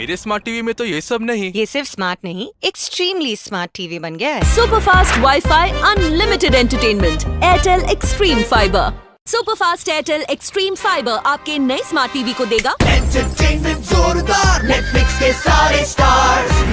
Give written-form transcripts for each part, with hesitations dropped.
मेरे smart TV में तो ये सब नहीं। ये सिर्फ स्मार्ट नहीं, एक्सट्रीमली स्मार्ट टीवी बन गया है। Super fast wifi, unlimited entertainment, Airtel extreme fibre. Super fast Airtel extreme fibre आपके नए स्मार्ट टीवी को देगा एंटरटेनमेंट जोरदार, नेटफ्लिक्स के सारे स्टार्स,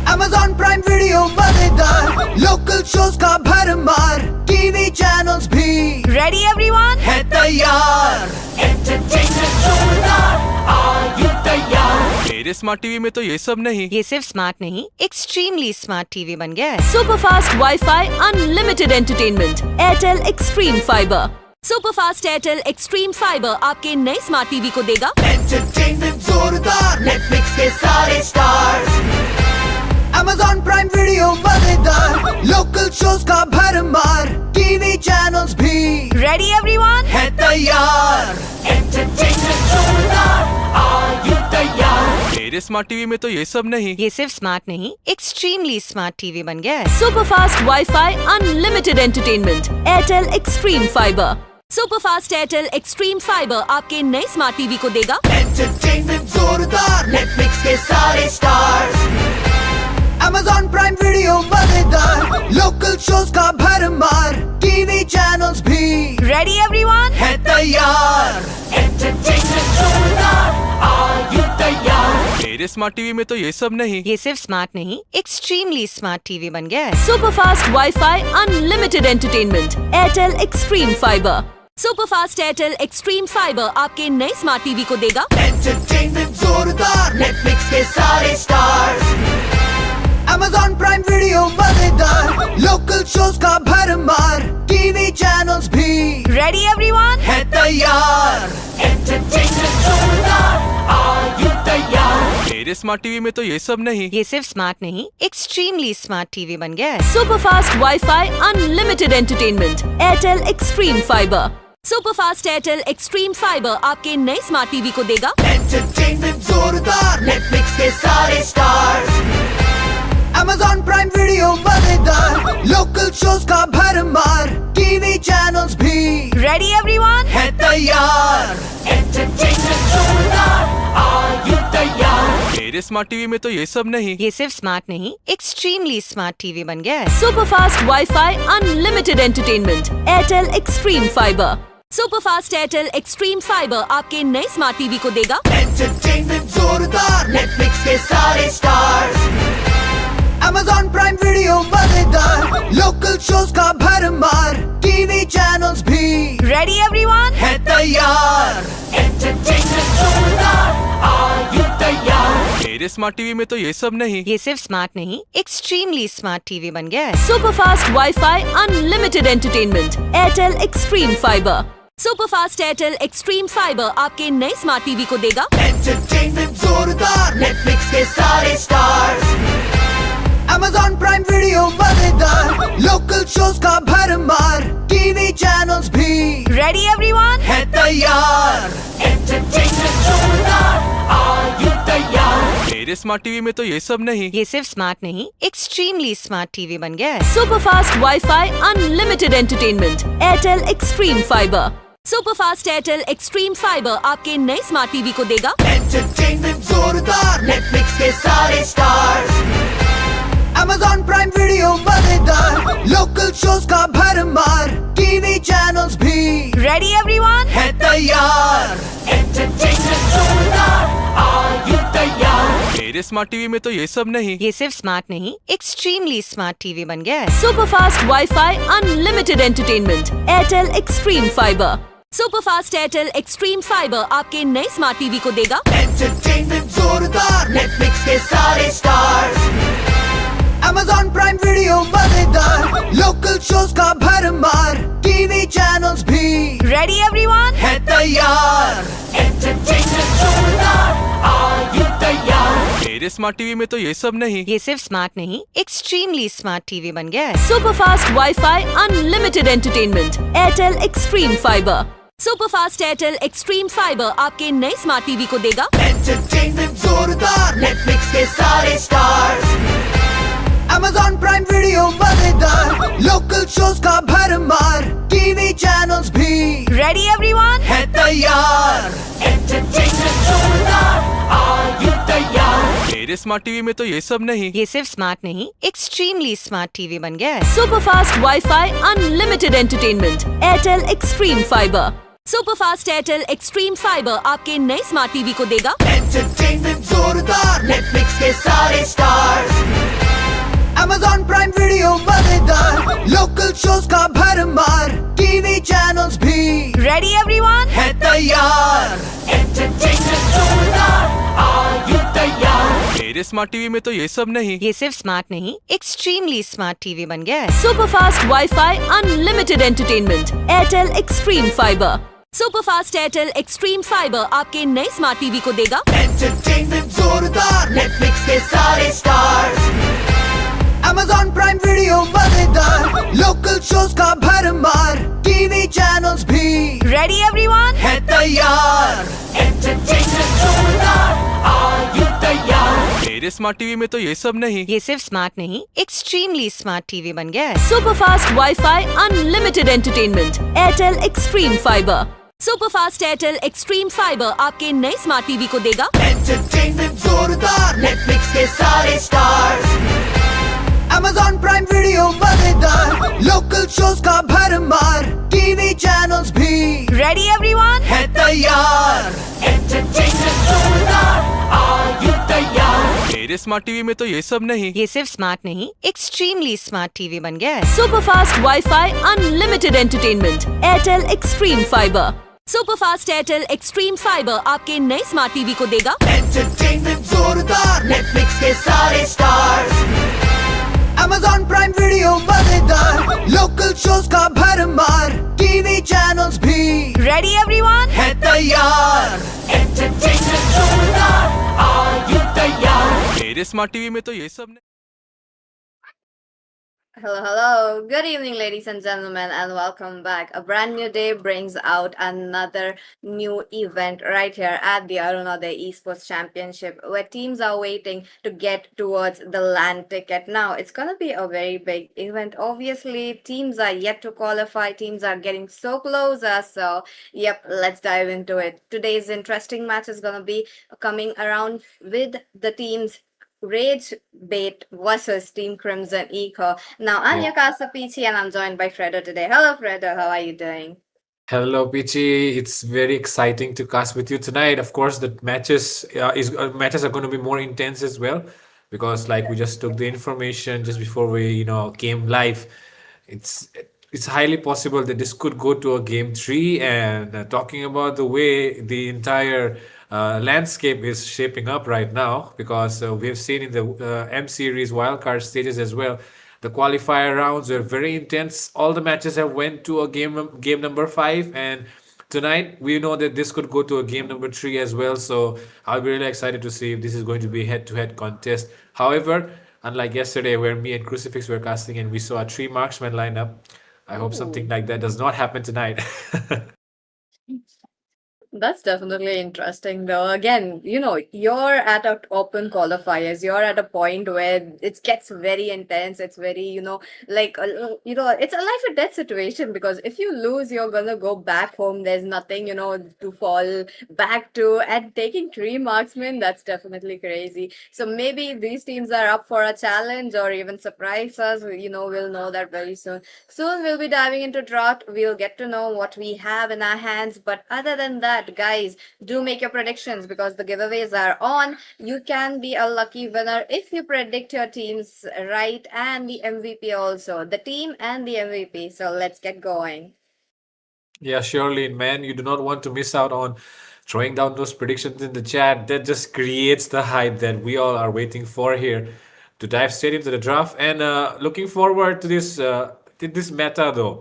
Amazon प्राइम वीडियो मजेदार, लोकल शोज का भरमार, टीवी चैनल्स भी रेडी एवरीवन है तैयार। एंटरटेनमेंट जोरदार, आर यू तैयार? मेरे स्मार्ट टीवी में तो ये सब नहीं। ये सिर्फ स्मार्ट नहीं, एक्सट्रीमली स्मार्ट टीवी बन गया है। Super fast wifi, unlimited entertainment, Airtel extreme fibre. Super fast Airtel extreme fibre आपके नए स्मार्ट टीवी को देगा एंटरटेनमेंट जोरदार, नेटफ्लिक्स के सारे स्टार्स, Amazon प्राइम वीडियो मजेदार, लोकल शोज का भरमार, टीवी चैनल्स भी रेडी एवरीवन है तैयार। एंटरटेनमेंट जोरदार, आर यू तैयार? मेरे स्मार्ट टीवी में तो ये सब नहीं। ये सिर्फ स्मार्ट नहीं, एक्सट्रीमली स्मार्ट टीवी बन गया है। Super fast wifi, unlimited entertainment, Airtel extreme fibre. Super fast Airtel extreme fibre आपके नए स्मार्ट टीवी को देगा एंटरटेनमेंट जोरदार, नेटफ्लिक्स के सारे स्टार्स, Amazon प्राइम वीडियो मजेदार, लोकल शोज का भरमार, टीवी चैनल्स भी रेडी एवरीवन है तैयार। एंटरटेनमेंट जोरदार, आर यू तैयार? मेरे स्मार्ट टीवी में तो ये सब नहीं। ये सिर्फ स्मार्ट नहीं, एक्सट्रीमली स्मार्ट टीवी बन गया है। Super fast wifi, unlimited entertainment, Airtel extreme fibre. Super fast Airtel extreme fibre आपके नए स्मार्ट टीवी को देगा एंटरटेनमेंट जोरदार, नेटफ्लिक्स के सारे स्टार्स, Amazon प्राइम वीडियो मजेदार, लोकल शोज का भरमार, टीवी चैनल्स भी रेडी एवरीवन है तैयार। एंटरटेनमेंट जोरदार, आर यू तैयार? मेरे स्मार्ट टीवी में तो ये सब नहीं। ये सिर्फ स्मार्ट नहीं, एक्सट्रीमली स्मार्ट टीवी बन गया है। Super fast wifi, unlimited entertainment, Airtel extreme fibre. Super fast Airtel extreme fibre आपके नए स्मार्ट टीवी को देगा एंटरटेनमेंट जोरदार, नेटफ्लिक्स के सारे स्टार्स, Amazon प्राइम वीडियो मजेदार, लोकल शोज का भरमार, टीवी चैनल्स भी रेडी एवरीवन है तैयार। एंटरटेनमेंट जोरदार, आर यू तैयार? मेरे स्मार्ट टीवी में तो ये सब नहीं। ये सिर्फ स्मार्ट नहीं, एक्सट्रीमली स्मार्ट टीवी बन गया है। Super fast wifi, unlimited entertainment, Airtel extreme fibre. Super fast Airtel extreme fibre आपके नए स्मार्ट टीवी को देगा एंटरटेनमेंट जोरदार, नेटफ्लिक्स के सारे स्टार्स, Amazon प्राइम वीडियो मजेदार, लोकल शोज का भरमार, टीवी चैनल्स भी रेडी एवरीवन है तैयार। एंटरटेनमेंट जोरदार, आर यू तैयार? मेरे स्मार्ट टीवी में तो ये सब नहीं। ये सिर्फ स्मार्ट नहीं, एक्सट्रीमली स्मार्ट टीवी बन गया है। Super fast wifi, unlimited entertainment, Airtel extreme fibre. Super fast Airtel extreme fibre आपके नए स्मार्ट टीवी को देगा एंटरटेनमेंट जोरदार, नेटफ्लिक्स के सारे स्टार्स, Amazon प्राइम वीडियो मजेदार, लोकल शोज का भरमार, टीवी चैनल्स भी रेडी एवरीवन है तैयार। एंटरटेनमेंट जोरदार, आर यू तैयार? मेरे स्मार्ट टीवी में तो ये सब नहीं। ये सिर्फ स्मार्ट नहीं, एक्सट्रीमली स्मार्ट टीवी बन गया है। Super fast wifi, unlimited entertainment, Airtel extreme fibre. Super fast Airtel extreme fibre आपके नए स्मार्ट टीवी को देगा एंटरटेनमेंट जोरदार, नेटफ्लिक्स के सारे स्टार्स, Amazon प्राइम वीडियो मजेदार, लोकल शोज का भरमार, टीवी चैनल्स भी रेडी एवरीवन है तैयार। एंटरटेनमेंट जोरदार, आर यू तैयार? मेरे स्मार्ट टीवी में तो ये सब नहीं। ये सिर्फ स्मार्ट नहीं, एक्सट्रीमली स्मार्ट टीवी बन गया है। Super fast wifi, unlimited entertainment, Airtel extreme fibre. Super fast Airtel extreme fibre आपके नए स्मार्ट टीवी को देगा एंटरटेनमेंट जोरदार, नेटफ्लिक्स के सारे स्टार्स, Amazon प्राइम वीडियो मजेदार, लोकल शोज का भरमार, टीवी चैनल्स भी रेडी एवरीवन है तैयार। एंटरटेनमेंट जोरदार, आर यू तैयार? मेरे स्मार्ट टीवी में तो ये सब नहीं। ये सिर्फ स्मार्ट नहीं, एक्सट्रीमली स्मार्ट टीवी बन गया है। Super fast wifi, unlimited entertainment, Airtel extreme fibre. Super fast Airtel extreme fibre आपके नए स्मार्ट टीवी को देगा एंटरटेनमेंट जोरदार, नेटफ्लिक्स के सारे स्टार्स, Amazon प्राइम वीडियो मजेदार, लोकल शोज का भरमार, टीवी चैनल्स भी रेडी एवरीवन है तैयार। एंटरटेनमेंट जोरदार, आर यू तैयार? मेरे स्मार्ट टीवी में तो ये सब नहीं। ये सिर्फ स्मार्ट नहीं, एक्सट्रीमली स्मार्ट टीवी बन गया है। Super fast wifi unlimited entertainment Airtel extreme fibre. Super fast Airtel extreme fibre आपके नए स्मार्ट टीवी को देगा एंटरटेनमेंट जोरदार, नेटफ्लिक्स के सारे स्टार्स, Amazon प्राइम वीडियो मजेदार, लोकल शोज का भरमार, टीवी चैनल्स भी रेडी एवरीवन। है तैयार। एंटरटेनमेंट जोरदार, are you तैयार? मेरे स्मार्ट टीवी में तो ये सब नहीं। ये सिर्फ स्मार्ट नहीं, एक्सट्रीमली स्मार्ट टीवी बन गया है। Super fast wifi unlimited entertainment Airtel extreme fibre. Super fast Airtel extreme fibre आपके नए स्मार्ट टीवी को देगा एंटरटेनमेंट जोरदार, नेटफ्लिक्स के सारे स्टार्स, Amazon प्राइम वीडियो मजेदार, लोकल शोज का भरमार, टीवी चैनल्स भी रेडी एवरीवन। है तैयार। एंटरटेनमेंट जोरदार, are you तैयार? मेरे स्मार्ट टीवी में तो ये सब नहीं। ये सिर्फ स्मार्ट नहीं, एक्सट्रीमली स्मार्ट टीवी बन गया है। Super fast wifi unlimited entertainment Airtel extreme fibre. Super fast Airtel extreme fibre आपके नए स्मार्ट टीवी को देगा एंटरटेनमेंट जोरदार, नेटफ्लिक्स के सारे स्टार्स, Amazon प्राइम वीडियो मजेदार, लोकल शोज का भरमार, टीवी चैनल्स भी रेडी एवरीवन। है तैयार। एंटरटेनमेंट जोरदार, are you तैयार? मेरे स्मार्ट टीवी में तो ये सब नहीं। ये सिर्फ स्मार्ट नहीं, एक्सट्रीमली स्मार्ट टीवी बन गया है। Super fast wifi unlimited entertainment Airtel extreme fibre. Super fast Airtel extreme fibre आपके नए स्मार्ट टीवी को देगा एंटरटेनमेंट जोरदार, नेटफ्लिक्स के सारे स्टार्स, Amazon प्राइम वीडियो मजेदार, लोकल शोज का भरमार, टीवी चैनल्स भी रेडी एवरीवन। है तैयार। एंटरटेनमेंट जोरदार, are you तैयार? मेरे स्मार्ट टीवी में तो ये सब नहीं। Hello, hello. Good evening, ladies and gentlemen, and welcome back. A brand new day brings out another new event right here at the Arunoday Esports Championship, where teams are waiting to get towards the LAN ticket. Now, it's going to be a very big event. Obviously, teams are yet to qualify. Teams are getting so closer. So, yep, let's dive into it. Today's interesting match is going to be coming around with the teams Rage Bait versus Team Crimson Eco. Now, I'm your Casa Peachy and I'm joined by Fredo today. Hello, Fredo. How are you doing? Hello, Peachy. It's very exciting to cast with you tonight. Of course, the matches are going to be more intense as well, because like we just took the information just before we came live. It's highly possible that this could go to a game 3. And talking about the way the entire landscape is shaping up right now, because we have seen in the M series wildcard stages as well, the qualifier rounds were very intense. All the matches have went to a game number 5, and tonight we know that this could go to a game number 3 as well. So I'll be really excited to see if this is going to be head-to-head contest. However, unlike yesterday where me and Crucifix were casting and we saw a 3 marksman lineup, I hope something like that does not happen tonight. That's definitely interesting, though. Again, you're at a open qualifiers. You're at a point where it gets very intense. It's very, it's a life or death situation, because if you lose, you're gonna go back home. There's nothing, to fall back to. And taking 3 marksmen, that's definitely crazy. So maybe these teams are up for a challenge or even surprise us. We'll know that very soon. Soon we'll be diving into drought. We'll get to know what we have in our hands. But other than that, guys, do make your predictions, because the giveaways are on. You can be a lucky winner if you predict your teams right, and the MVP also, the team and the MVP. So let's get going. Yeah, surely, man. You do not want to miss out on throwing down those predictions in the chat. That just creates the hype that we all are waiting for here to dive straight into the draft. And looking forward to this meta, though.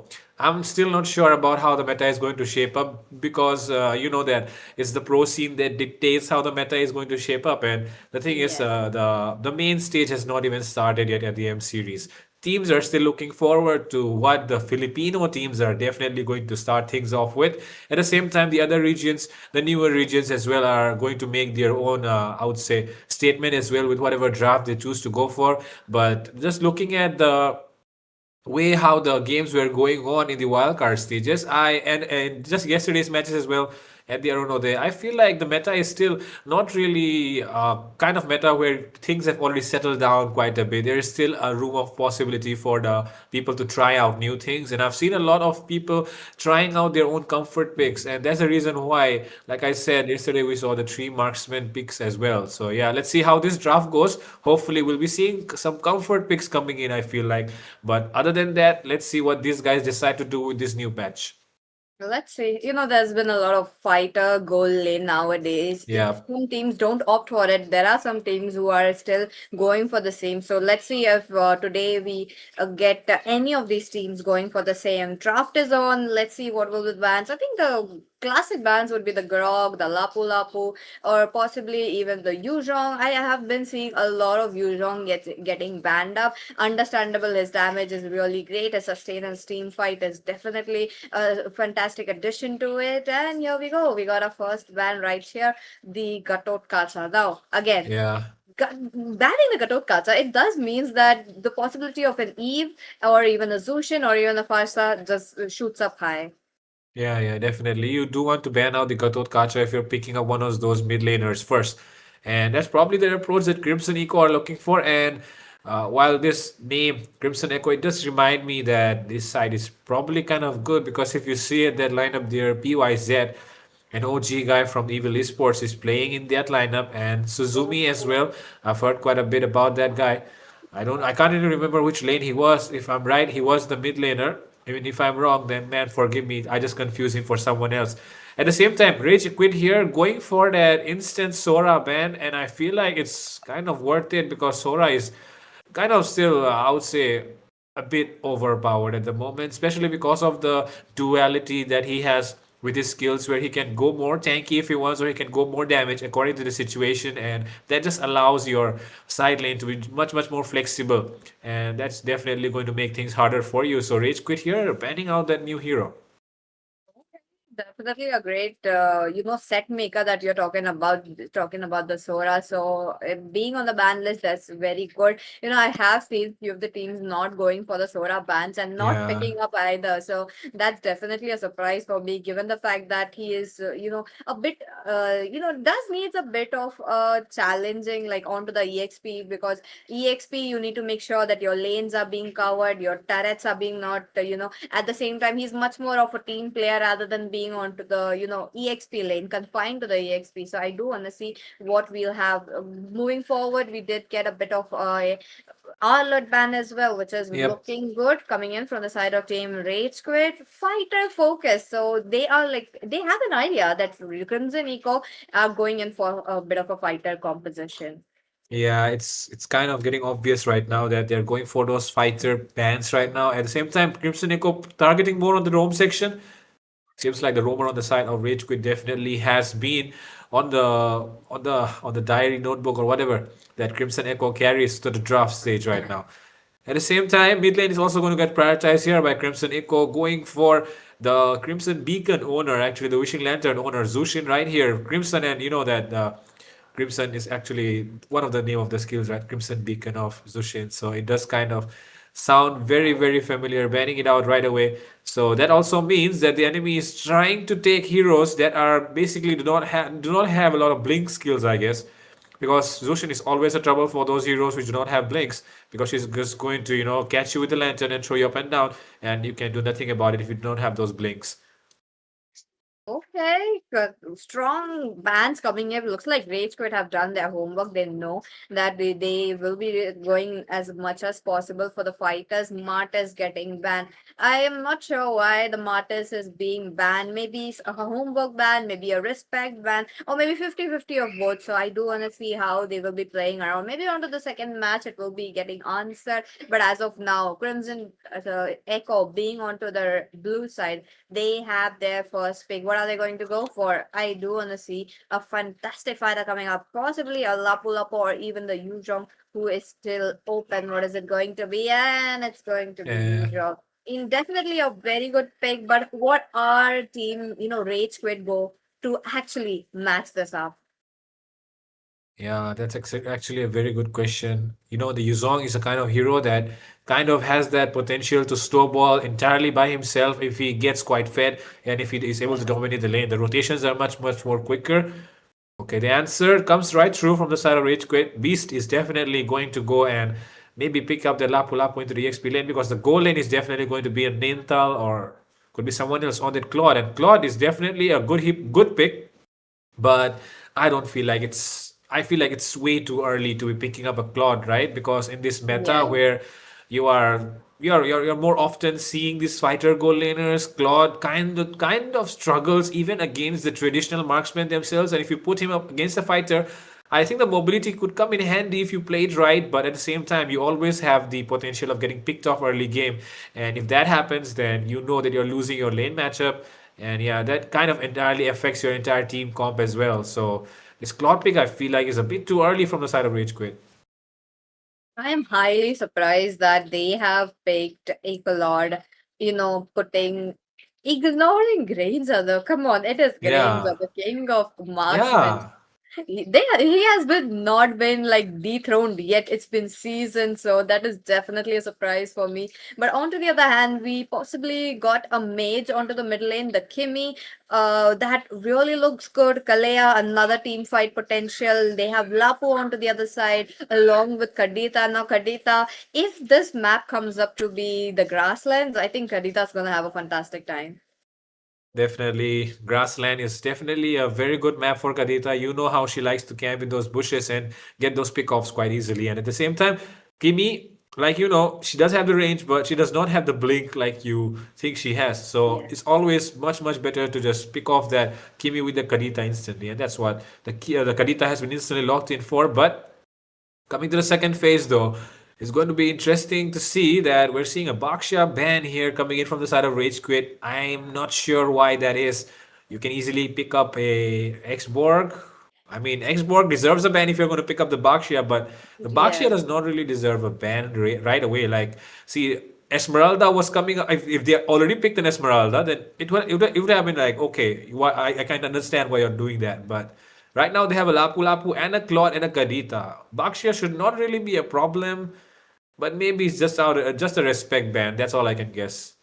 I'm still not sure about how the meta is going to shape up, because you know that it's the pro scene that dictates how the meta is going to shape up. And the thing is, the main stage has not even started yet at the M series. Teams are still looking forward to what the Filipino teams are definitely going to start things off with. At the same time, the other regions, the newer regions as well, are going to make their own, I would say, statement as well with whatever draft they choose to go for. But just looking at the way how the games were going on in the wildcard stages, and just yesterday's matches as well at the Arunoday, I feel like the meta is still not really kind of meta where things have already settled down quite a bit. There is still a room of possibility for the people to try out new things, and I've seen a lot of people trying out their own comfort picks, and that's the reason why, like I said yesterday, we saw the three marksman picks as well. So yeah, let's see how this draft goes. Hopefully we'll be seeing some comfort picks coming in, I feel like. But other than that, let's see what these guys decide to do with this new patch. Let's see. There's been a lot of fighter goal lane nowadays. Yeah. Some teams don't opt for it. There are some teams who are still going for the same. So let's see if today we get any of these teams going for the same. Draft is on. Let's see what will be the bans. I think the classic bans would be the Grog, the Lapu Lapu, or possibly even the Yuzhong. I have been seeing a lot of Yuzhong getting banned up. Understandable, his damage is really great. A sustain and steam fight is definitely a fantastic addition to it. And here we go. We got our first ban right here, the Gatot Kacha. Now, again, Yeah. banning the Gatot Kacha, it does means that the possibility of an Eve or even a Zushin or even a Farsa just shoots up high. Yeah, definitely. You do want to ban out the Gatot Kacha if you're picking up one of those mid laners first. And that's probably the approach that Crimson Echo are looking for. And while this name, Crimson Echo, it does remind me that this side is probably kind of good because if you see it, that lineup there, PYZ, an OG guy from Evil Esports, is playing in that lineup, and Suzumi as well. I've heard quite a bit about that guy. I can't even remember which lane he was. If I'm right, he was the mid laner. Even if I'm wrong, then man, forgive me. I just confuse him for someone else. At the same time, Rage Quit here going for that instant Sora ban, and I feel like it's kind of worth it because Sora is kind of still, I would say, a bit overpowered at the moment, especially because of the duality that he has with his skills, where he can go more tanky if he wants, or he can go more damage according to the situation, and that just allows your side lane to be much more flexible, and that's definitely going to make things harder for you. So Rage Quit here, banning out that new hero. Definitely a great, set maker that you're talking about the Sora. So being on the ban list, that's very good. I have seen few of the teams not going for the Sora bans and not Yeah. picking up either. So that's definitely a surprise for me, given the fact that he is, a bit, does needs a bit of challenging, like onto the EXP, because EXP, you need to make sure that your lanes are being covered, your turrets are being not, at the same time, he's much more of a team player rather than being onto the, EXP lane, confined to the EXP. So I do want to see what we'll have moving forward. We did get a bit of alert ban as well, which is Yep. looking good coming in from the side of Team Rage Quit. Fighter focus. So they are like, they have an idea that Crimson Eco are going in for a bit of a fighter composition. Yeah, it's kind of getting obvious right now that they're going for those fighter bans right now. At the same time, Crimson Echo targeting more on the roam section. Seems like the roamer on the side of Rage Quit definitely has been on the diary notebook or whatever that Crimson Echo carries to the draft stage right now. At the same time, mid lane is also going to get prioritized here by Crimson Echo, going for the Crimson Beacon owner, actually the Wishing Lantern owner, Zushin right here. Crimson, and you know that Crimson is actually one of the name of the skills, right? Crimson Beacon of Zushin. So it does kind of sound very familiar, banning it out right away. So that also means that the enemy is trying to take heroes that are basically do not have a lot of blink skills, I guess. Because Zushin is always a trouble for those heroes which do not have blinks, because she's just going to, catch you with the lantern and throw you up and down, and you can do nothing about it if you don't have those blinks. Okay, good. Strong bans coming in. Looks like Rage Quit have done their homework. They know that they will be going as much as possible for the fighters. Martyrs getting banned. I am not sure why the Martyrs is being banned. Maybe it's a homework ban, maybe a respect ban, or maybe 50-50 of both. So I do want to see how they will be playing around. Maybe onto the second match, it will be getting answered. But as of now, Crimson Echo being onto the blue side, they have their first pick. What are they going to go for? I do want to see a fantastic fighter coming up, possibly a Lapu Lapu or even the Yuzhong, who is still open. What is it going to be? And it's going to be Yeah. Yuzhong. Definitely a very good pick, but what our team, Rage Quit go to actually match this up? Yeah, that's actually a very good question. You know, the Yuzong is a kind of hero that kind of has that potential to snowball entirely by himself if he gets quite fed and if he is able to dominate the lane. The rotations are much, much more quicker. Okay, the answer comes right through from the side of Rage Quit. Beast is definitely going to go and maybe pick up the Lapu Lapu into the EXP lane because the goal lane is definitely going to be a Nintal or could be someone else on that Claude. And Claude is definitely a good pick, but I don't feel like it's. I feel like it's way too early to be picking up a Claude, right? Because in this meta Yeah. where you are you're more often seeing these fighter goal laners, Claude kind of struggles even against the traditional marksmen themselves. And if you put him up against a fighter, I think the mobility could come in handy if you play it right, but at the same time, you always have the potential of getting picked off early game. And if that happens, then you know that you're losing your lane matchup. And yeah, that kind of entirely affects your entire team comp as well. So this Claude pick, I feel like, is a bit too early from the side of Rage Quit. I am highly surprised that they have picked Ecolord, ignoring Grains. Come on, it is Grains, Yeah, the king of marksmen. yeah. He has been not been like dethroned yet. It's been seasons, so that is definitely a surprise for me. But on to the other hand, we possibly got a mage onto the middle lane, the Kimi. That really looks good. Kalea, another team fight potential. They have Lapu onto the other side, along with Kadita. Now, Kadita, if this map comes up to be the grasslands, I think Kadita's gonna have a fantastic time. Definitely, grassland is definitely a very good map for Kadita. You know how she likes to camp in those bushes and get those pickoffs quite easily. And at the same time, Kimi, like you know, she does have the range, but she does not have the blink like you think she has. So Yeah. it's always much, much better to just pick off that Kimi with the Kadita instantly. And that's what the Kadita has been instantly locked in for. But coming to the second phase, though, it's going to be interesting to see that we're seeing a Baksha ban here coming in from the side of Rage Quit. I'm not sure why that is. You can easily pick up a X-Borg. I mean, X-Borg deserves a ban if you're going to pick up the Baksha, but the Baksha Yeah. does not really deserve a ban right away. Like, see, Esmeralda was coming up. If they already picked an Esmeralda, then it would have been like, okay, I can't understand why you're doing that. But right now they have a Lapu Lapu and a Claude and a Kadita. Baxia should not really be a problem, but maybe it's just a respect ban. That's all I can guess.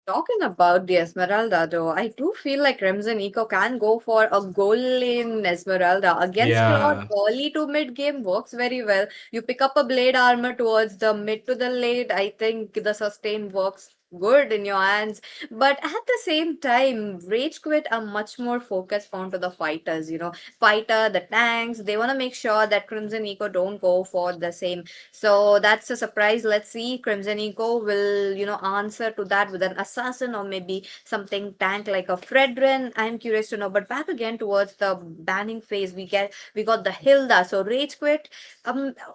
Talking about the Esmeralda, though, I do feel like Crimson Eco can go for a goal in Esmeralda. Against Claude, Yeah. early to mid game works very well. You pick up a blade armor towards the mid to the late. I think the sustain works good in your hands. But at the same time, Rage Quit are much more focused onto the fighters, fighter, the tanks. They want to make sure that Crimson Eco don't go for the same. So that's a surprise. Let's see. Crimson Eco will, answer to that with an assassin or maybe something tank like a Fredrin. I'm curious to know. But back again towards the banning phase, we got the Hilda. So Rage Quit.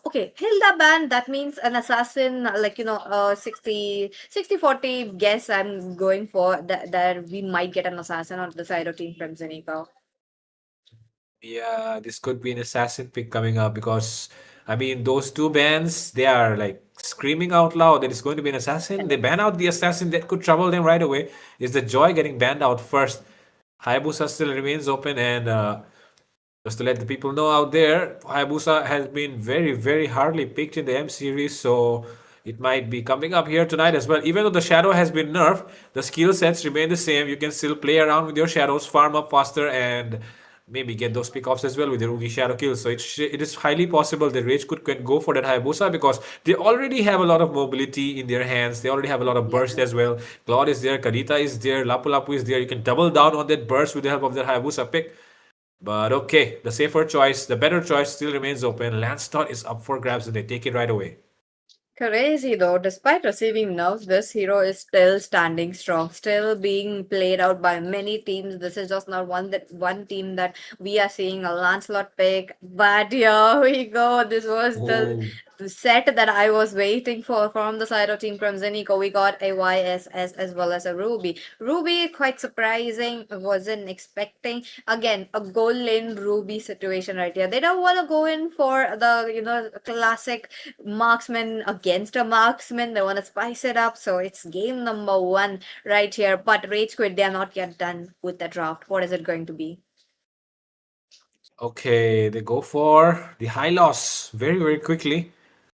Okay, Hilda ban. That means an assassin, 60-40 guess I'm going for that we might get an assassin on the side of Team Crimson Eco. Yeah, this could be an assassin pick coming up because I mean those two bans they are like screaming out loud that it's going to be an assassin. They ban out the assassin that could trouble them right away. Is the Joy getting banned out first? Hayabusa still remains open and just to let the people know out there, Hayabusa has been very, very hardly picked in the M series, so it might be coming up here tonight as well. Even though the Shadow has been nerfed, the skill sets remain the same. You can still play around with your Shadows, farm up faster, and maybe get those pickoffs as well with your Ugi Shadow kills. So it is highly possible that Rage could can go for that Hayabusa because they already have a lot of mobility in their hands. They already have a lot of Yeah. burst as well. Claude is there, Kadita is there, Lapu Lapu is there. You can double down on that burst with the help of that Hayabusa pick. But okay, the safer choice, the better choice still remains open. Lansdot is up for grabs and they take it right away. Crazy though, despite receiving nerfs, this hero is still standing strong, still being played out by many teams. This is just not one team that we are seeing a Lancelot pick. But here we go. This was Oh, the set that I was waiting for from the side of Team Crimson Eco. We got a YSS as well as a Ruby. Ruby quite surprising. Wasn't expecting again a goal lane Ruby situation right here. They don't want to go in for the classic marksman against a marksman. They want to spice it up. So it's game number one right here. But Rage Quit, they are not yet done with the draft. What is it going to be? Okay, they go for the high loss very, very quickly.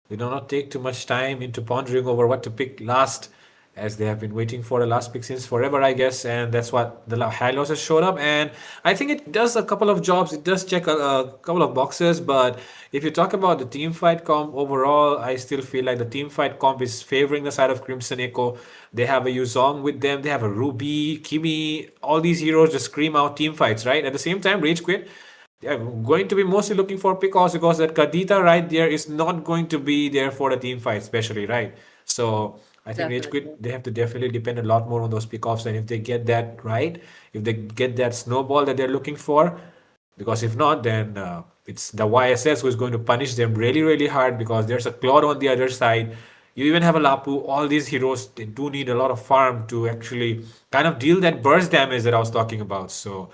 They do not take too much time into pondering over what to pick last, as they have been waiting for the last pick since forever, I guess. And that's what the high loss has showed up. And I think it does a couple of jobs. It does check a couple of boxes. But if you talk about the team fight comp overall, I still feel like the team fight comp is favoring the side of Crimson Echo. They have a Yuzong with them. They have a Ruby, Kimi. All these heroes just scream out team fights, right? At the same time, Rage Quit, they're going to be mostly looking for pickoffs because that Kadita right there is not going to be there for the team fight, especially, right? So I think Rage Definitely. Quit, they have to definitely depend a lot more on those pickoffs. And if they get that right, if they get that snowball that they're looking for, because if not, then it's the YSS who is going to punish them really, really hard because there's a Claude on the other side. You even have a Lapu. All these heroes, they do need a lot of farm to actually kind of deal that burst damage that I was talking about. So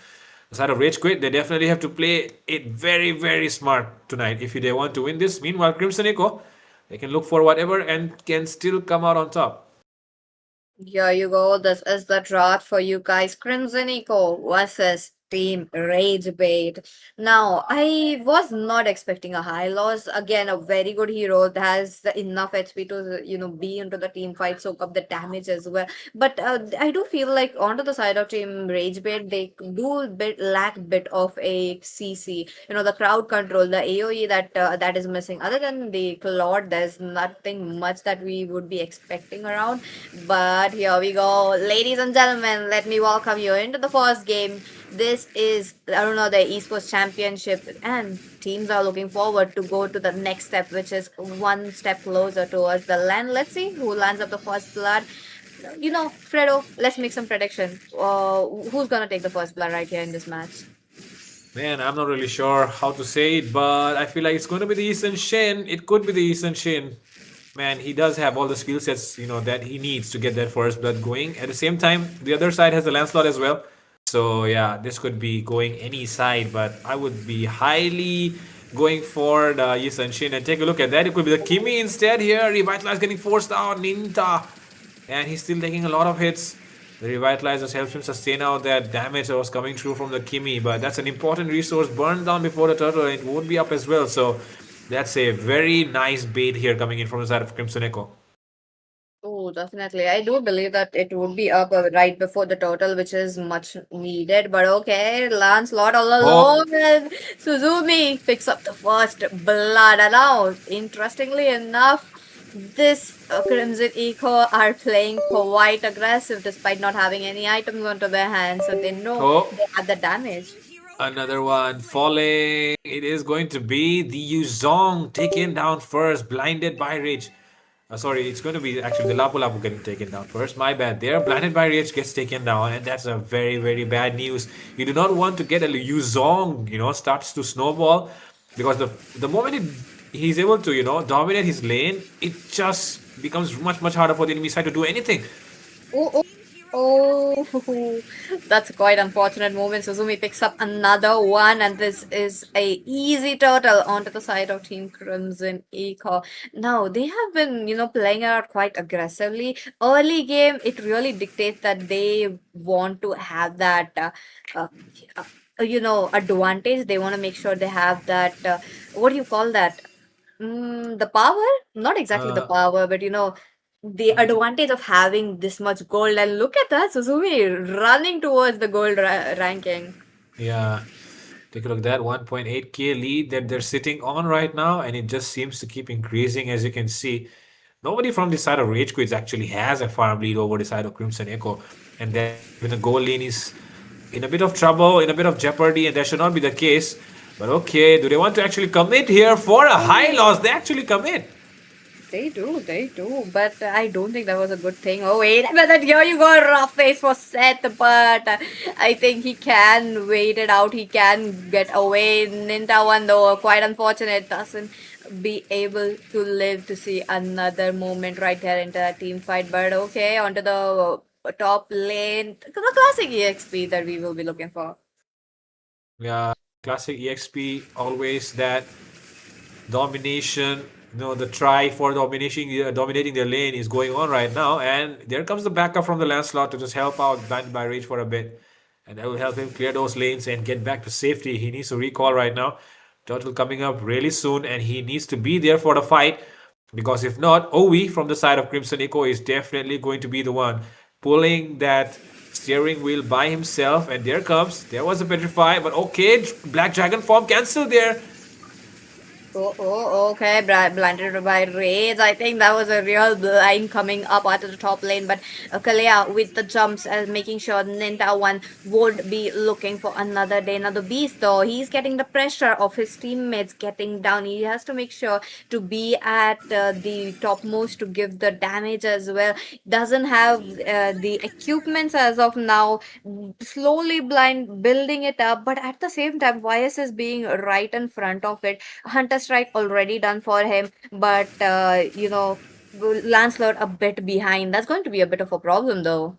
the side of Rage Quit, they definitely have to play it very, very smart tonight if they want to win this. Meanwhile, Crimson Echo, they can look for whatever and can still come out on top. Here you go. This is the drought for you guys. Crimson Echo versus Team Rage Bait. Now, I was not expecting a high loss. Again, a very good hero that has enough HP to, be into the team fight, soak up the damage as well. But I do feel like onto the side of Team Rage Bait, they do lack bit of a CC. The crowd control, the AOE that is missing. Other than the Claude, there's nothing much that we would be expecting around. But here we go. Ladies and gentlemen, let me welcome you into the first game. This is Arunoday Esports Championship, and teams are looking forward to go to the next step, which is one step closer towards the land. Let's see who lands up the first blood. Fredo, let's make some prediction. Who's gonna take the first blood right here in this match? Man, I'm not really sure how to say it, but I feel like it's going to be the Eastern Shin. It could be the Eastern Shin. Man, he does have all the skill sets, that he needs to get that first blood going. At the same time, the other side has the Lancelot as well. So yeah, this could be going any side, but I would be highly going for the Eastern Shin. And take a look at that. It could be the Kimi instead here. Revitalize getting forced out. Ninta. And he's still taking a lot of hits. The Revitalizers helps him sustain out that damage that was coming through from the Kimi, but that's an important resource burned down before the turtle, and it won't be up as well. So that's a very nice bait here coming in from the side of Crimson Echo. Oh, definitely. I do believe that it would be up right before the total, which is much needed. But okay, Lancelot all Oh, alone, and Suzumi picks up the first blood. And now, interestingly enough, this Crimson Echo are playing quite aggressive despite not having any items onto their hands, so they know oh, they have the damage. another one falling. It is going to be the Yuzong taken down first, blinded by Rage. Sorry, it's going to be actually the Lapu Lapu getting taken down first. My bad there. Blinded by Rage gets taken down, and that's a very, very bad news. You do not want to get a Yuzong, starts to snowball because the moment he's able to, dominate his lane, it just becomes much, much harder for the enemy side to do anything. Oh, oh, that's quite unfortunate moment. Suzumi picks up another one, and this is a easy turtle onto the side of Team Crimson Echo. Now they have been, playing it out quite aggressively. Early game, it really dictates that they want to have that, uh, advantage. They want to make sure they have that. What do you call that? The power? Not exactly the Uh, power, but the advantage of having this much gold. And look at that, Suzumi running towards the gold ranking. yeah. Take a look at that 1.8k lead that they're sitting on right now, and it just seems to keep increasing as you can see. Nobody from the side of Rage Quits actually has a farm lead over the side of Crimson Echo, and then when the goal lane is in a bit of trouble, in a bit of jeopardy, and that should not be the case. But okay, do they want to actually commit here for a high loss? They actually commit. They do, but I don't think that was a good thing. Oh wait, but then here you go, rough face for Seth, but I think he can wait it out. He can get away. Ninta one though, quite unfortunate, doesn't be able to live to see another moment right there into that team fight. But okay, onto the top lane, the classic EXP that we will be looking for. Yeah, classic EXP, always that domination. The try for dominating their lane is going on right now, and there comes the backup from the Lancelot to just help out Blind by Rage for a bit. and that will help him clear those lanes and get back to safety. He needs to recall right now. Turtle coming up really soon, and he needs to be there for the fight, because if not, Owi from the side of Crimson Echo is definitely going to be the one pulling that steering wheel by himself. And there was a petrify, but okay, Black Dragon form cancelled there. Okay. Blinded by rage. I think that was a real blind coming up out of the top lane. But Kalea with the jumps and making sure Ninta one would be looking for another day. Now the beast though, he's getting the pressure of his teammates getting down. He has to make sure to be at the topmost to give the damage as well. Doesn't have the equipments as of now. Slowly blind building it up, but at the same time, YS is being right in front of it. Hunter strike already done for him, but Lancelot a bit behind. That's going to be a bit of a problem though.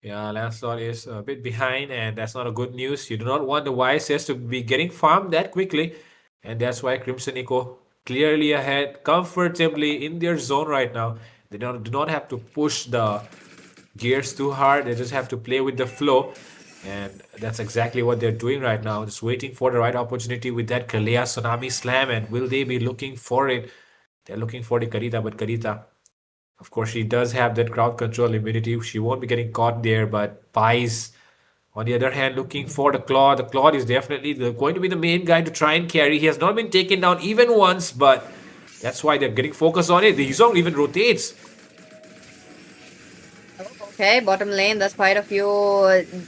Yeah, Lancelot is a bit behind, and that's not a good news. You do not want the YSS to be getting farmed that quickly, and that's why Crimson Echo clearly ahead, comfortably in their zone right now. They do not have to push the gears too hard. They just have to play with the flow, and that's exactly what they're doing right now. Just waiting for the right opportunity with that Kalea Tsunami Slam, and will they be looking for it? They're looking for the Karita, but Karita, of course, she does have that crowd control immunity. She won't be getting caught there, but Pies, on the other hand, looking for the Claw. The Claw is definitely going to be the main guy to try and carry. He has not been taken down even once, but that's why they're getting focused on it. The Yuzong even rotates. Okay, bottom lane, that's quite a few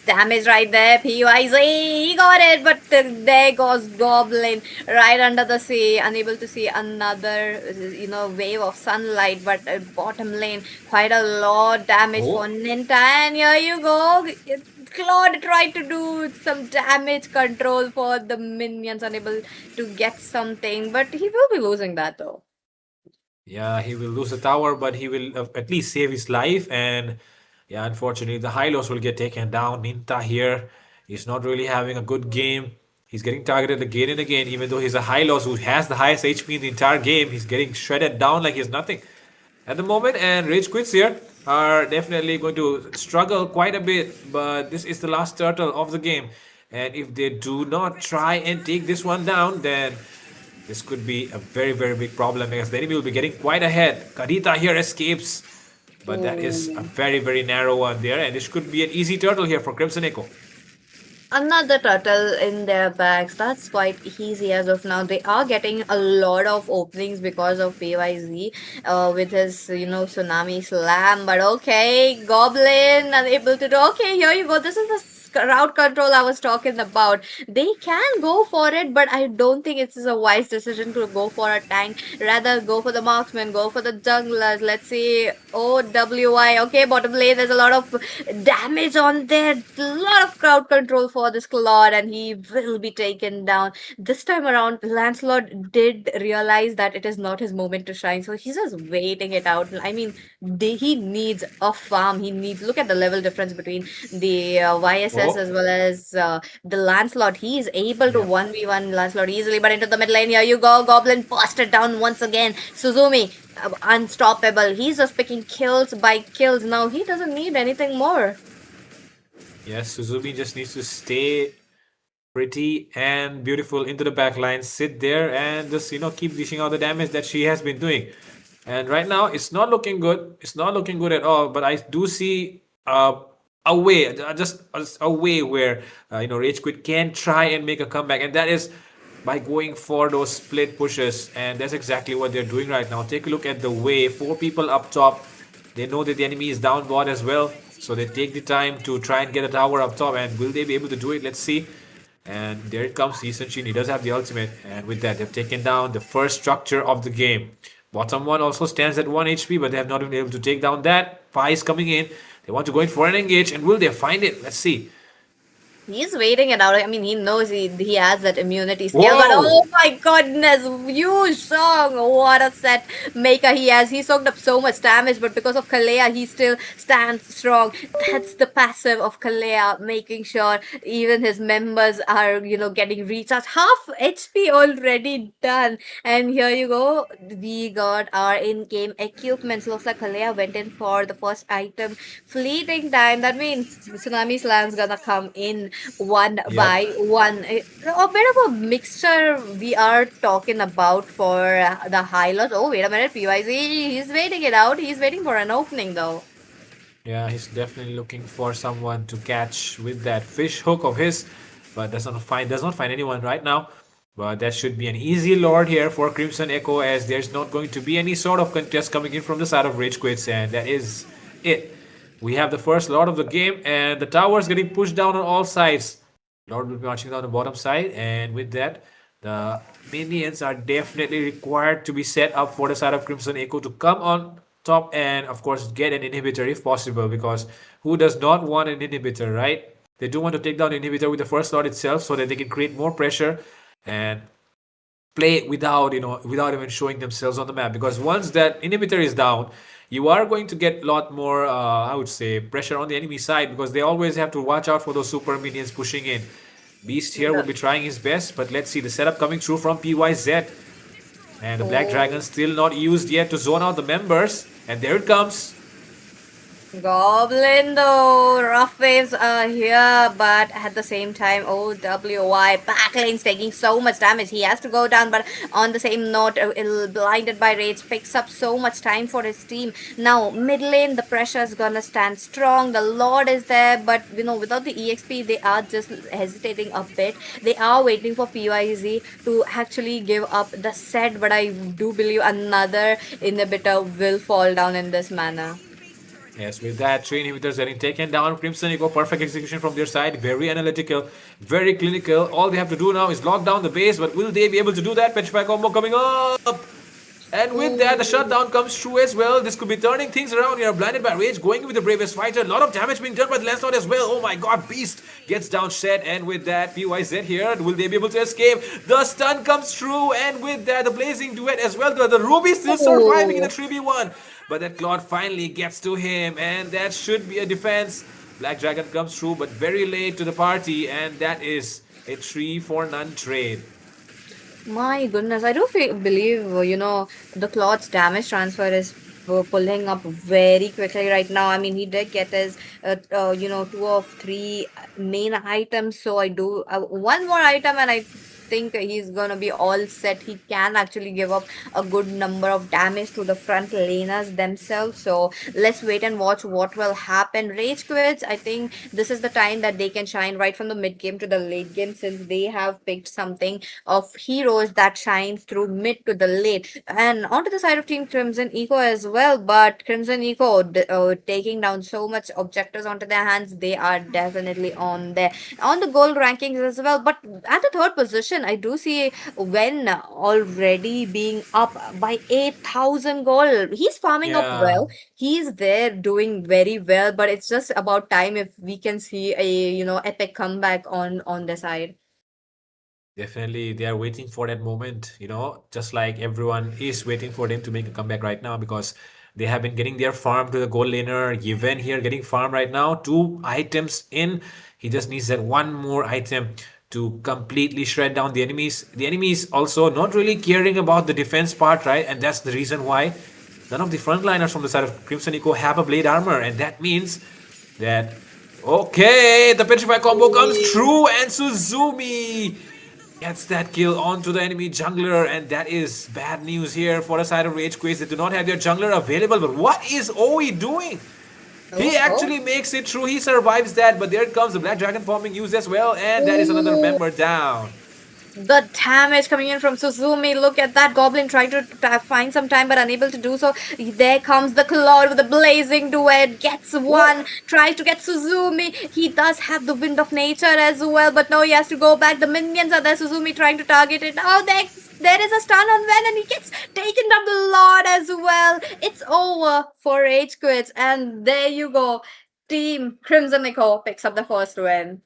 damage right there. PYZ, he got it, but there goes Goblin right under the sea, unable to see another, wave of sunlight. But bottom lane, quite a lot damage for Ninta. And here you go. Claude tried to do some damage control for the minions, unable to get something, but he will be losing that though. Yeah, he will lose the tower, but he will at least save his life. And yeah, unfortunately, the Hylos will get taken down. Ninta here is not really having a good game. He's getting targeted again and again, even though he's a Hylos who has the highest HP in the entire game. He's getting shredded down like he's nothing at the moment. And Rage Quits here are definitely going to struggle quite a bit, but this is the last turtle of the game. And if they do not try and take this one down, then this could be a very, very big problem, because the enemy will be getting quite ahead. Karita here escapes, but that is a very, very narrow one there, and this could be an easy turtle here for Crimson Echo. Another turtle in their bags. That's quite easy as of now. They are getting a lot of openings because of PYZ with his, tsunami slam. But okay, Goblin unable to do. Okay, here you go. This is the crowd control I was talking about. They can go for it, but I don't think it is a wise decision to go for a tank. Rather go for the marksman, go for the junglers. Let's see. OWI. Okay, bottom lane, there's a lot of damage on there. A lot of crowd control for this Claude, and he will be taken down. This time around, Lancelot did realize that it is not his moment to shine, so he's just waiting it out. I mean, he needs a farm. He needs, look at the level difference between the YSS as well as the Lancelot. He is able to 1v1 Lancelot easily, but into the mid lane, here you go. Goblin busted down once again. Suzumi, unstoppable. He's just picking kills by kills now. He doesn't need anything more. Yes, Suzumi just needs to stay pretty and beautiful into the back line, sit there and just, keep dishing out the damage that she has been doing. And right now, it's not looking good. It's not looking good at all, but I do see a way, just a way where Rage Quit can try and make a comeback, and that is by going for those split pushes. And that's exactly what they're doing right now. Take a look at the way 4 people up top. They know that the enemy is down bot as well, so they take the time to try and get a tower up top. And will they be able to do it? Let's see. And there it comes, Shin. He does have the ultimate, and with that they've taken down the first structure of the game. Bottom one also stands at 1 HP, but they have not been able to take down that. Pi is coming in. They want to go in for an engage, and will they find it? Let's see. He's waiting it out. I mean, he knows he has that immunity skill, but Whoa! oh my goodness, huge song. What a set maker he has. He soaked up so much damage, but because of Kalea, he still stands strong. That's the passive of Kalea, making sure even his members are, getting recharged. Half HP already done. And here you go. We got our in-game equipment. Looks like Kalea went in for the first item. Fleeting time. That means Tsunami Slam's gonna come in one Yep. by one. A bit of a mixture we are talking about for the high lows. Oh, wait a minute, PYZ, he's waiting it out. He's waiting for an opening though. Yeah, he's definitely looking for someone to catch with that fish hook of his, but does not find anyone right now. But that should be an easy lord here for Crimson Echo, as there's not going to be any sort of contest coming in from the side of Rage Quits, and that is it. We have the first lord of the game, and the tower's getting pushed down on all sides. Lord will be marching down the bottom side, and with that, the minions are definitely required to be set up for the side of Crimson Echo to come on top and, of course, get an inhibitor if possible, because who does not want an inhibitor, right? They do want to take down the inhibitor with the first slot itself so that they can create more pressure and play it without even showing themselves on the map, because once that inhibitor is down, you are going to get a lot more I would say pressure on the enemy side, because they always have to watch out for those super minions pushing in. Beast here will be trying his best, but let's see the setup coming through from PYZ, and the Black Dragon still not used yet to zone out the members, and there it comes. Goblin though, rough waves are here, but at the same time, OWY backlane's taking so much damage. He has to go down, but on the same note, blinded by rage picks up so much time for his team. Now mid lane, the pressure is gonna stand strong. The Lord is there, but without the EXP, they are just hesitating a bit. They are waiting for PYZ to actually give up the set, but I do believe another inhibitor will fall down in this manner. Yes, with that, three inhibitors getting taken down. Crimson Eagle, perfect execution from their side. Very analytical, very clinical. All they have to do now is lock down the base, but will they be able to do that? Petrify combo coming up! And with that, the shutdown comes true as well. This could be turning things around here. Blinded by Rage, going with the bravest fighter. A lot of damage being done by the Lancelot as well. Oh my god, Beast gets down set. And with that, PYZ here, will they be able to escape? The stun comes through. And with that, the Blazing Duet as well. The Ruby still surviving in the 3v1. But that Claude finally gets to him. And that should be a defense. Black Dragon comes through, but very late to the party. And that is a 3-for-none trade. My goodness, I do believe, the cloth's damage transfer is pulling up very quickly right now. I mean, he did get his, two of three main items. So I do one more item, and I think he's gonna be all set. He can actually give up a good number of damage to the front laners themselves. So let's wait and watch what will happen. Rage quits. I think this is the time that they can shine right from the mid game to the late game, since they have picked something of heroes that shines through mid to the late. And onto the side of Team Crimson Eco as well, but Crimson Eco taking down so much objectives onto their hands, they are definitely on the gold rankings as well. But at the third position, I do see Wen already being up by 8,000 gold. He's farming up Yeah. well. He's there doing very well, but it's just about time if we can see a epic comeback on the side. Definitely, they are waiting for that moment, just like everyone is waiting for them to make a comeback right now, because they have been getting their farm to the gold laner. Yevhen here getting farm right now. 2 items in. He just needs that one more item to completely shred down the enemies. The enemies also not really caring about the defense part, right? And that's the reason why none of the frontliners from the side of Crimson Eco have a blade armor. And that means that, okay, the Petrify combo comes true, and Suzumi gets that kill onto the enemy jungler, and that is bad news here for the side of Rage Quits. They do not have their jungler available, but what is Oe doing? He actually makes it through. He survives that, but there comes the Black Dragon forming used as well, and that is another member down. The damage coming in from Suzumi. Look at that goblin trying to find some time but unable to do so. There comes the Cloud with the blazing duet. Gets one. Tries to get Suzumi. He does have the wind of nature as well, but no, he has to go back. The minions are there. Suzumi trying to target it. Oh, there is a stun on Ven, and he gets taken down the Lord as well. It's over for Rage Quits, and there you go. Team Crimson Echo picks up the first win.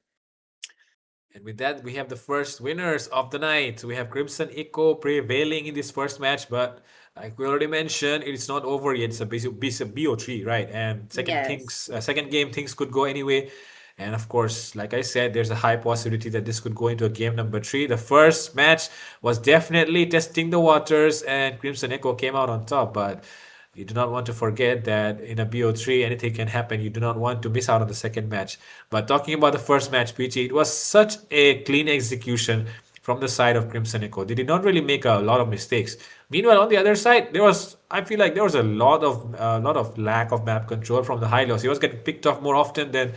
And with that, we have the first winners of the night. We have Crimson Echo prevailing in this first match, but like we already mentioned, it's not over yet. It's a BO3, right? And Yes. second game, things could go anyway. And of course, like I said, there's a high possibility that this could go into a game number three. The first match was definitely testing the waters, and Crimson Echo came out on top. But you do not want to forget that in a BO3, anything can happen. You do not want to miss out on the second match. But talking about the first match, PG, it was such a clean execution from the side of Crimson Echo. They did not really make a lot of mistakes. Meanwhile, on the other side, I feel like there was a lot of lack of map control from the Hylos. He was getting picked off more often than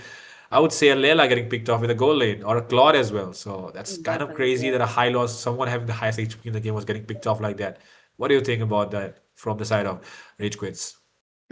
I would say a Layla getting picked off in the goal lane or a Claude as well. So that's kind of crazy that Definitely. a high loss, someone having the highest HP in the game was getting picked off like that. What do you think about that from the side of Rage Quits?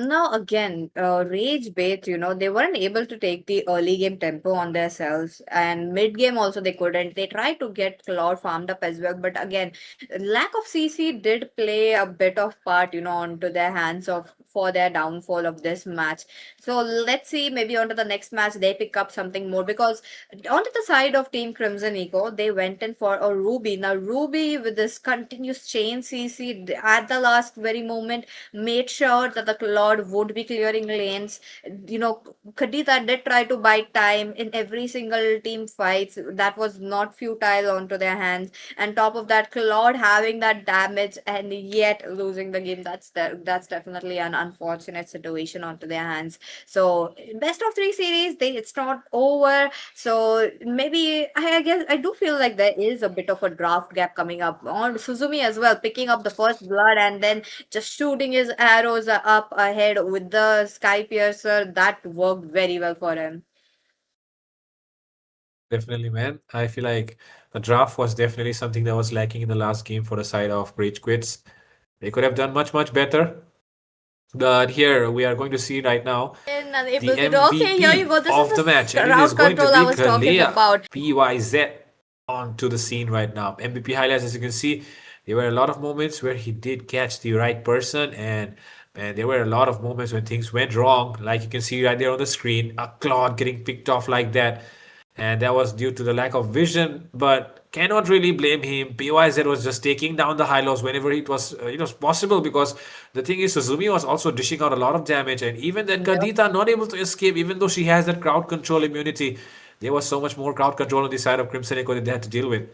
Now again, Rage Bait, they weren't able to take the early game tempo on themselves, and mid game also they couldn't. They tried to get Cloud farmed up as well, but again, lack of CC did play a bit of part, onto their hands of for their downfall of this match. So let's see, maybe onto the next match they pick up something more, because onto the side of Team Crimson Eco, they went in for a Ruby. Now Ruby with this continuous chain CC at the last very moment made sure that the Claude would be clearing lanes. Kadita did try to buy time in every single team fights. That was not futile onto their hands. And top of that, Claude having that damage and yet losing the game. That's definitely an unfortunate situation onto their hands. So best of three series, it's not over. So maybe I guess I do feel like there is a bit of a draft gap coming up on Suzumi as well, picking up the first blood and then just shooting his arrows up ahead with the sky piercer. That worked very well for him. Definitely, man. I feel like the draft was definitely something that was lacking in the last game for the side of Rage Quits. They could have done much, much better. But here we are going to see right now And the unable to do. Okay, here you MVP go. This is of the the match, and it is route going to control I be was talking Kalea about. PYZ onto the scene right now. MVP highlights, as you can see, there were a lot of moments where he did catch the right person, and man, there were a lot of moments when things went wrong. Like you can see right there on the screen, a Claude getting picked off like that, and that was due to the lack of vision. But cannot really blame him. PYZ was just taking down the high lows whenever it was possible, because the thing is Suzumi was also dishing out a lot of damage, and even that Yep. Kadita not able to escape, even though she has that crowd control immunity. There was so much more crowd control on the side of Crimson Echo that they had to deal with.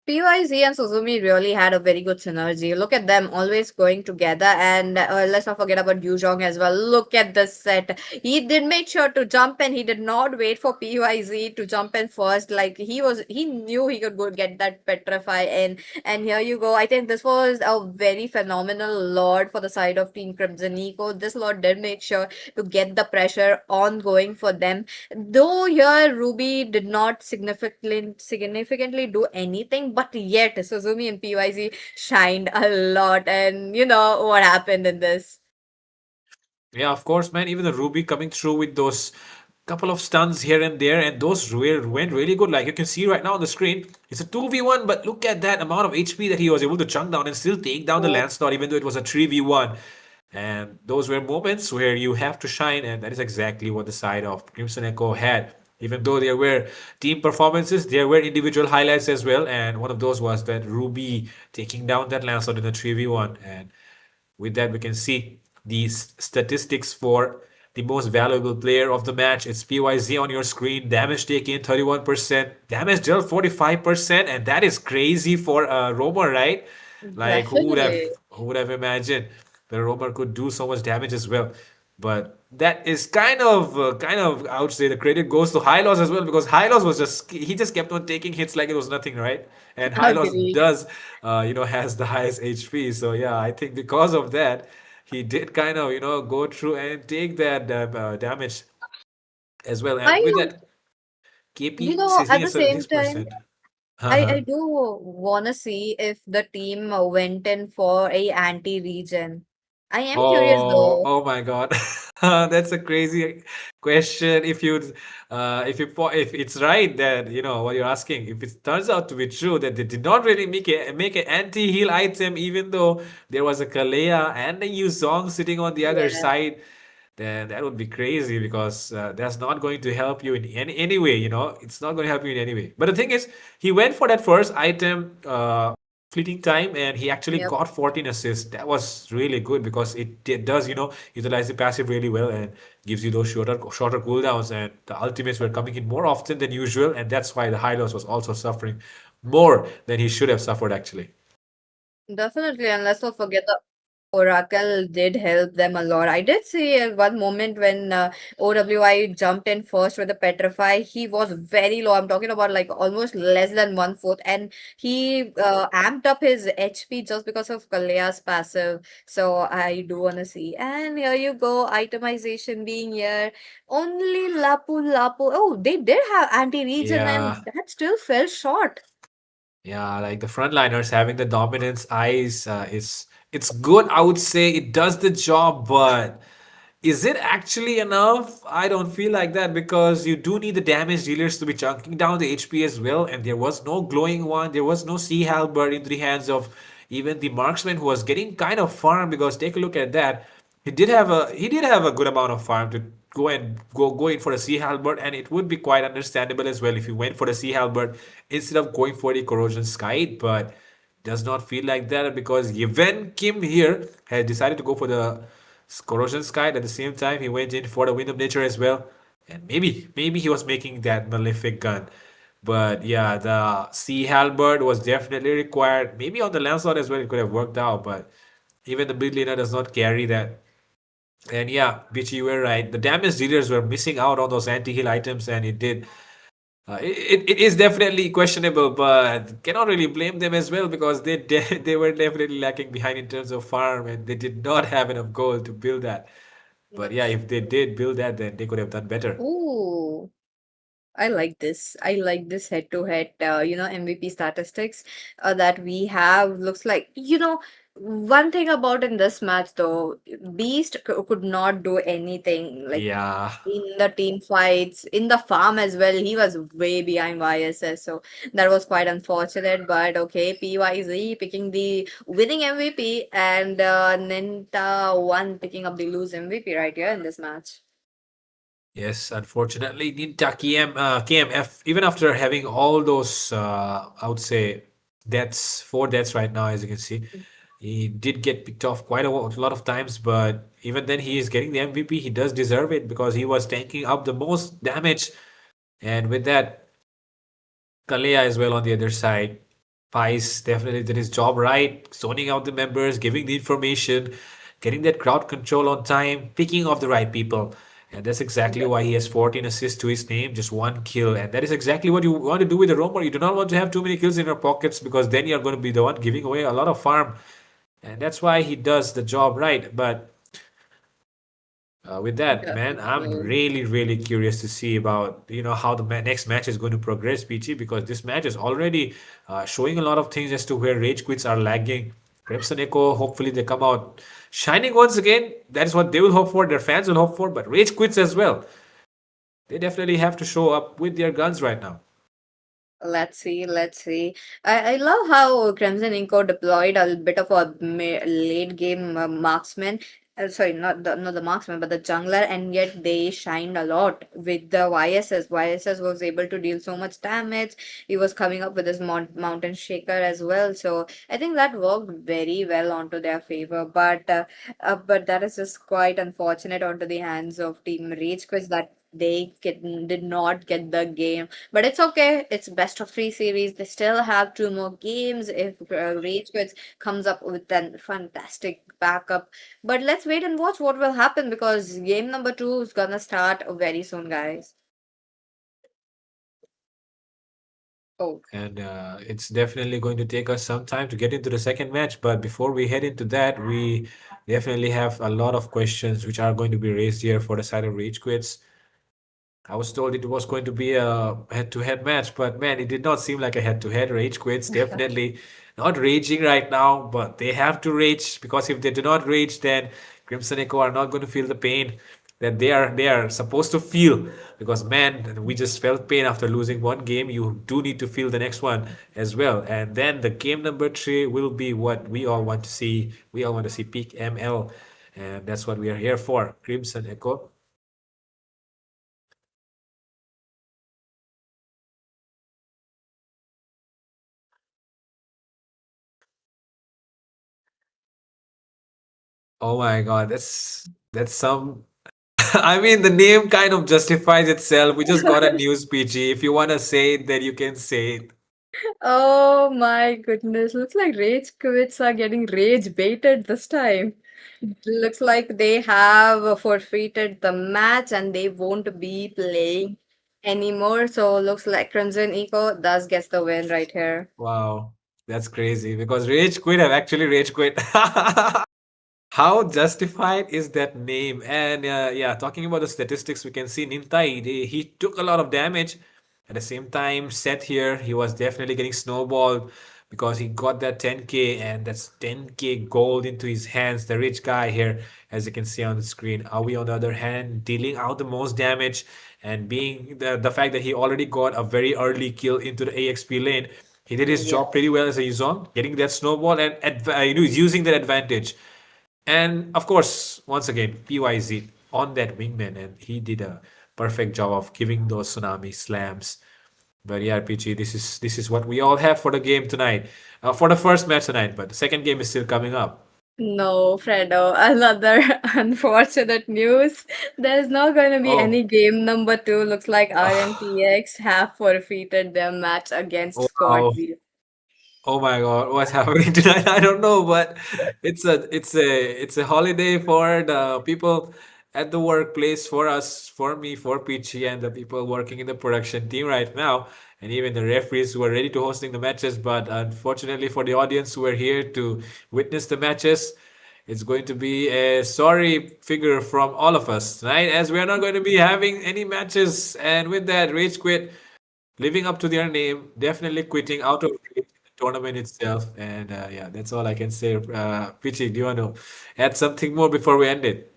PYZ and Suzumi really had a very good synergy. Look at them always going together. And let's not forget about Yuzhong as well. Look at this set. He did make sure to jump in. He did not wait for PYZ to jump in first. Like he knew he could go get that Petrify in. And here you go. I think this was a very phenomenal Lord for the side of Team Crimson Eco. This Lord did make sure to get the pressure ongoing for them. Though here Ruby did not significantly do anything, but yet Suzumi and PYZ shined a lot, and you know what happened in this. Yeah, of course, man. Even the Ruby coming through with those couple of stuns here and there, and those went really good. Like you can see right now on the screen, it's a 2v1, but look at that amount of HP that he was able to chunk down and still take down the Oh, Lancelot, even though it was a 3v1. And those were moments where you have to shine, and that is exactly what the side of Crimson Echo had. Even though there were team performances, there were individual highlights as well, and one of those was that Ruby taking down that Lancelot in a 3v1. And with that, we can see these statistics for the most valuable player of the match. It's PYZ on your screen. Damage taken 31%, damage dealt 45%, and that is crazy for a roamer, right? Like definitely. who would have imagined the roamer could do so much damage as well? But that is kind of I would say the credit goes to Hylos as well, because Hylos was he just kept on taking hits like it was nothing, right? And Hylos Agree. does has the highest HP. So yeah, I think because of that, he did kind of go through and take that damage as well. I And with that, KP sitting at at the same time, 76%. I Uh-huh. do wanna see if the team went in for a anti-region. I am curious Oh, though. oh my God. That's a crazy question. If it's right that what you're asking, if it turns out to be true that they did not really make an anti-heal item, even though there was a Kalea and a Yu Song sitting on the other Yeah. side, then that would be crazy because that's not going to help you in any way, you know. It's not going to help you in any way. But the thing is, he went for that first item, fleeting time, and he actually Yep. got 14 assists. That was really good because it does, you know, utilize the passive really well and gives you those shorter cooldowns, and the ultimates were coming in more often than usual, and that's why the Hylos was also suffering more than he should have suffered actually. Definitely, and let's not forget the Oracle did help them a lot. I did see one moment when OWI jumped in first with the Petrify. He was very low. I'm talking about like almost less than 1/4, and he amped up his HP just because of Kalea's passive. So I do want to see. And here you go, itemization being here. Only Lapu Lapu. Oh, they did have anti-regen, and Yeah. that still fell short. Yeah, like the frontliners having the dominance eyes is it's good. I would say it does the job, but is it actually enough? I don't feel like that because you do need the damage dealers to be chunking down the HP as well. And there was no glowing one, there was no Sea Halberd into the hands of even the marksman who was getting kind of farm because take a look at that. He did have a good amount of farm to go in for a Sea Halberd, and it would be quite understandable as well if you went for the Sea Halberd instead of going for the Corrosion Skite, but does not feel like that because Yevhen Kim here has decided to go for the Corrosion Skite. At the same time, he went in for the Wind of Nature as well, and maybe he was making that Malefic gun. But yeah, the Sea Halberd was definitely required. Maybe on the Lancelot as well, it could have worked out, but even the Bleed Lina does not carry that. And yeah, Bichi, you were right. The damage dealers were missing out on those anti-heal items, and it did. It is definitely questionable, but cannot really blame them as well because they were definitely lacking behind in terms of farm, and they did not have enough gold to build that. But yeah, if they did build that, then they could have done better. Ooh. I like this. I like this head-to-head, MVP statistics that we have. Looks like, one thing about in this match though, Beast could not do anything like Yeah. in the team fights, in the farm as well. He was way behind YSS, so that was quite unfortunate. But okay, PYZ picking the winning MVP and Ninta one picking up the lose MVP right here in this match. Yes, unfortunately, Ninta KMF, even after having all those, I would say, deaths, 4 deaths right now, as you can see, he did get picked off quite a lot of times, but even then, he is getting the MVP. He does deserve it because he was tanking up the most damage. And with that, Kalea as well on the other side. Pice definitely did his job right, zoning out the members, giving the information, getting that crowd control on time, picking off the right people. And that's exactly why he has 14 assists to his name, just 1 kill. And that is exactly what you want to do with the roamer. You do not want to have too many kills in your pockets because then you're going to be the one giving away a lot of farm. And that's why he does the job right. But with that, man, I'm Definitely. really curious to see about how the next match is going to progress, PG, because this match is already showing a lot of things as to where Rage Quits are lagging. Crimson Echo, hopefully they come out shining once again. That is what they will hope for. Their fans will hope for, but Rage Quits as well. They definitely have to show up with their guns right now. Let's see, let's see. I love how Crimson Inco deployed a bit of a late game marksman. Sorry, not the marksman, but the jungler, and yet they shined a lot with the YSS. YSS was able to deal so much damage. He was coming up with his mountain shaker as well. So I think that worked very well onto their favor. But that is just quite unfortunate onto the hands of Team Rage Quiz that did not get the game, but it's okay. It's best of three series. They still have 2 more games if Rage Quits comes up with a fantastic backup. But let's wait and watch what will happen because game number 2 is gonna start very soon, guys. Oh, And it's definitely going to take us some time to get into the second match. But before we head into that, we definitely have a lot of questions which are going to be raised here for the side of Rage Quits. I was told it was going to be a head-to-head match, but man, it did not seem like a head-to-head. Rage Quits definitely not raging right now, but they have to rage because if they do not rage, then Crimson Echo are not going to feel the pain that they are supposed to feel. Because man, we just felt pain after losing one game. You do need to feel the next one as well, and then the game number 3 will be what we all want to see. We all want to see peak ML. and that's what we are here for. Crimson Echo. Oh my God, that's some. I mean, the name kind of justifies itself. We just got a news PG. If you want to say it, then you can say it. Oh my goodness. Looks like rage quits are getting rage baited this time. Looks like they have forfeited the match and they won't be playing anymore. So looks like Crimson Eco does gets the win right here. Wow, that's crazy because Rage Quit have actually Rage Quit. How justified is that name? And yeah, talking about the statistics, we can see Nintai, he took a lot of damage. At the same time, Seth here, he was definitely getting snowballed because he got that 10k and that's 10k gold into his hands. The rich guy here, as you can see on the screen. Awi, on the other hand, dealing out the most damage and being the fact that he already got a very early kill into the AXP lane. He did his job pretty well as a Yuzong, getting that snowball and using that advantage. And of course, once again, PYZ on that wingman, and he did a perfect job of giving those tsunami slams. But yeah, PG, this is what we all have for the game tonight, for the first match tonight. But the second game is still coming up. No, Fredo, another unfortunate news. There's not going to be Oh. any game number 2. Looks like RMTX have forfeited their match against Oh, Squad wow. 0. Oh my God, what's happening tonight? I don't know, but it's a holiday for the people at the workplace, for us, for me, for Peachy, and the people working in the production team right now, and even the referees who are ready to hosting the matches. But unfortunately for the audience who are here to witness the matches, it's going to be a sorry figure from all of us tonight, as we are not going to be having any matches. And with that, Rage Quit living up to their name, definitely quitting out of the tournament itself. And yeah, that's all I can say. Pichi, do you want to add something more before we end it?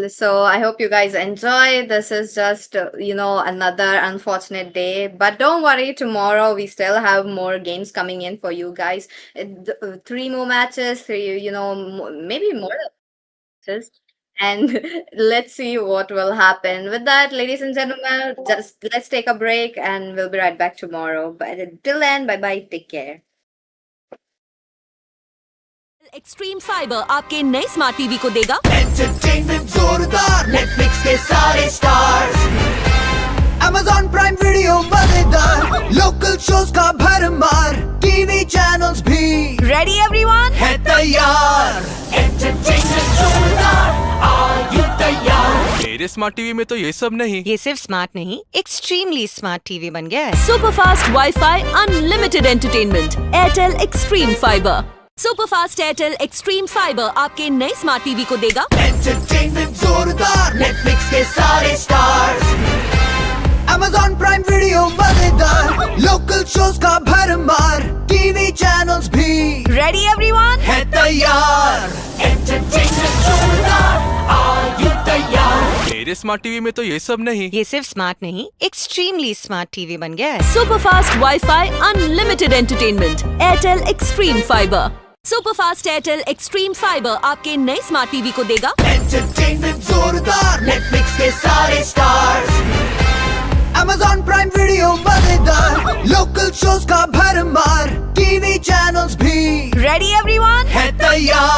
So I hope you guys enjoy. This is just, another unfortunate day. But don't worry, tomorrow we still have more games coming in for you guys. 3 more matches, maybe more matches. And let's see what will happen. With that, ladies and gentlemen, just let's take a break and we'll be right back tomorrow. But till then, bye bye. Take care. Extreme fibre आपके नए smart TV को देगा entertainment जोरदार Netflix के सारे stars Amazon prime video मजेदार local shows का भरमार टीवी चैनल्स भी रेडी एवरीवन है तैयार एंटरटेनमेंट जोरदार आर यू तैयार मेरे स्मार्ट टीवी में तो ये सब नहीं। ये सिर्फ स्मार्ट नहीं, एक्सट्रीमली स्मार्ट टीवी बन गया है। Super fast wifi unlimited entertainment Airtel extreme fibre super fast Airtel extreme fibre आपके नए स्मार्ट टीवी को देगा एंटरटेनमेंट जोरदार नेटफ्लिक्स के सारे स्टार्स Amazon प्राइम वीडियो मजेदार लोकल शोज का भरमार टीवी चैनल्स भी रेडी एवरीवन है तैयार एंटरटेनमेंट जोरदार आर यू तैयार मेरे स्मार्ट टीवी में तो ये सब नहीं। ये सिर्फ स्मार्ट नहीं, एक्सट्रीमली स्मार्ट टीवी बन गया है। Super fast wifi unlimited entertainment Airtel extreme fibre super fast Airtel extreme fibre आपके नए स्मार्ट टीवी को देगा एंटरटेनमेंट जोरदार नेटफ्लिक्स के सारे स्टार्स Amazon प्राइम वीडियो मजेदार लोकल शोज का भरमार टीवी चैनल्स भी रेडी एवरीवन है तैयार